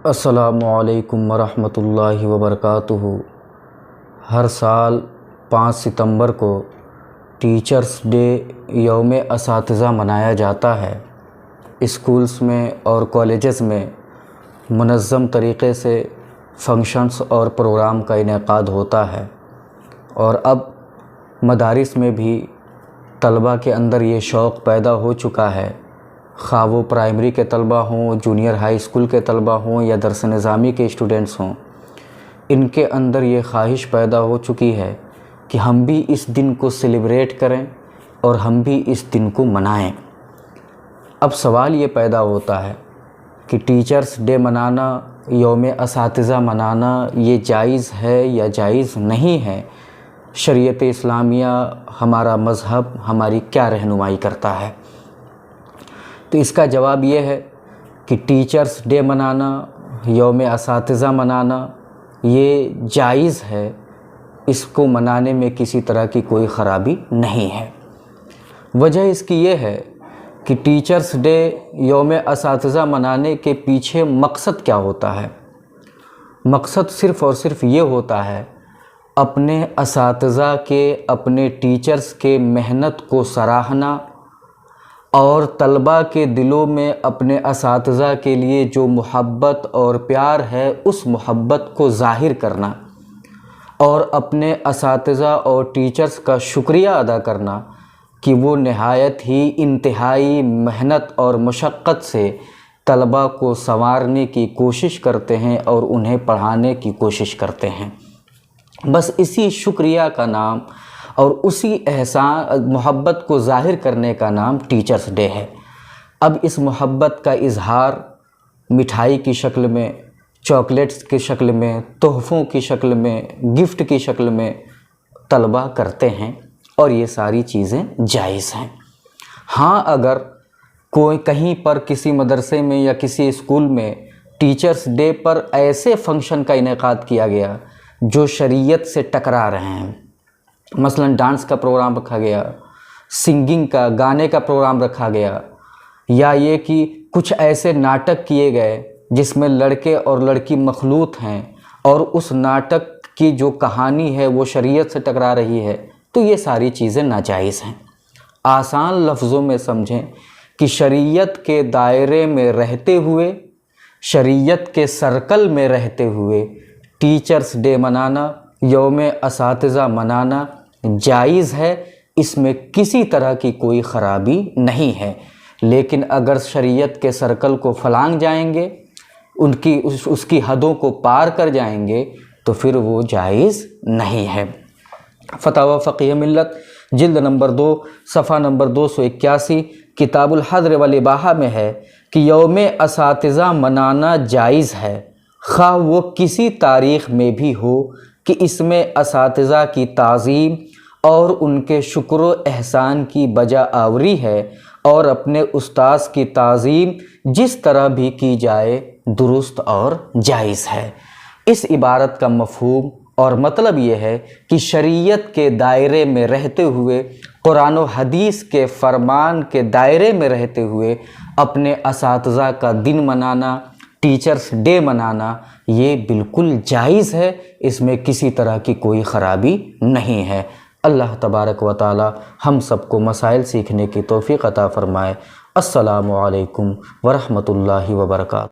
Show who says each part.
Speaker 1: السلام علیکم ورحمۃ اللہ وبرکاتہ۔ ہر سال 5 ستمبر کو ٹیچرس ڈے یوم اساتذہ منایا جاتا ہے۔ اسکولز میں اور کالجز میں منظم طریقے سے فنکشنز اور پروگرام کا انعقاد ہوتا ہے، اور اب مدارس میں بھی طلباء کے اندر یہ شوق پیدا ہو چکا ہے، خواہ وہ پرائمری کے طلباء ہوں، جونیئر ہائی اسکول کے طلباء ہوں یا درس نظامی کے اسٹوڈنٹس ہوں، ان کے اندر یہ خواہش پیدا ہو چکی ہے کہ ہم بھی اس دن کو سیلیبریٹ کریں اور ہم بھی اس دن کو منائیں۔ اب سوال یہ پیدا ہوتا ہے کہ ٹیچرس ڈے منانا، یوم اساتذہ منانا، یہ جائز ہے یا جائز نہیں ہے؟ شریعت اسلامیہ، ہمارا مذہب ہماری کیا رہنمائی کرتا ہے؟ تو اس کا جواب یہ ہے کہ ٹیچرس ڈے منانا، یوم اساتذہ منانا یہ جائز ہے، اس کو منانے میں کسی طرح کی کوئی خرابی نہیں ہے۔ وجہ اس کی یہ ہے کہ ٹیچرس ڈے یوم اساتذہ منانے کے پیچھے مقصد کیا ہوتا ہے؟ مقصد صرف اور صرف یہ ہوتا ہے اپنے اساتذہ کے، اپنے ٹیچرس کے محنت کو سراہنا، اور طلباء کے دلوں میں اپنے اساتذہ کے لیے جو محبت اور پیار ہے اس محبت کو ظاہر کرنا، اور اپنے اساتذہ اور ٹیچرس کا شکریہ ادا کرنا کہ وہ نہایت ہی انتہائی محنت اور مشقت سے طلباء کو سنوارنے کی کوشش کرتے ہیں اور انہیں پڑھانے کی کوشش کرتے ہیں۔ بس اسی شکریہ کا نام اور اسی احسان، محبت کو ظاہر کرنے کا نام ٹیچرس ڈے ہے۔ اب اس محبت کا اظہار مٹھائی کی شکل میں، چاکلیٹس کی شکل میں، تحفوں کی شکل میں، گفٹ کی شکل میں طلباء کرتے ہیں، اور یہ ساری چیزیں جائز ہیں۔ ہاں، اگر کوئی کہیں پر کسی مدرسے میں یا کسی اسکول میں ٹیچرس ڈے پر ایسے فنکشن کا انعقاد کیا گیا جو شریعت سے ٹکرا رہے ہیں، مثلا ڈانس کا پروگرام رکھا گیا، سنگنگ کا، گانے کا پروگرام رکھا گیا، یا یہ کہ کچھ ایسے ناٹک کیے گئے جس میں لڑکے اور لڑکی مخلوط ہیں، اور اس ناٹک کی جو کہانی ہے وہ شریعت سے ٹکرا رہی ہے، تو یہ ساری چیزیں ناجائز ہیں۔ آسان لفظوں میں سمجھیں کہ شریعت کے دائرے میں رہتے ہوئے، شریعت کے سرکل میں رہتے ہوئے ٹیچرس ڈے منانا، یوم اساتذہ منانا جائز ہے، اس میں کسی طرح کی کوئی خرابی نہیں ہے۔ لیکن اگر شریعت کے سرکل کو پھلانگ جائیں گے، اس کی حدوں کو پار کر جائیں گے، تو پھر وہ جائز نہیں ہے۔ فتاوی فقہ ملت جلد نمبر 2 صفحہ نمبر 281 کتاب الحضر والاباحہ میں ہے کہ یوم اساتذہ منانا جائز ہے، خواہ وہ کسی تاریخ میں بھی ہو، کہ اس میں اساتذہ کی تعظیم اور ان کے شکر و احسان کی بجا آوری ہے، اور اپنے استاذ کی تعظیم جس طرح بھی کی جائے درست اور جائز ہے۔ اس عبارت کا مفہوم اور مطلب یہ ہے کہ شریعت کے دائرے میں رہتے ہوئے، قرآن و حدیث کے فرمان کے دائرے میں رہتے ہوئے اپنے اساتذہ کا دن منانا، ٹیچرس ڈے منانا یہ بالکل جائز ہے، اس میں کسی طرح کی کوئی خرابی نہیں ہے۔ اللہ تبارک و تعالی ہم سب کو مسائل سیکھنے کی توفیق عطا فرمائے۔ السلام علیکم ورحمۃ اللہ وبرکاتہ۔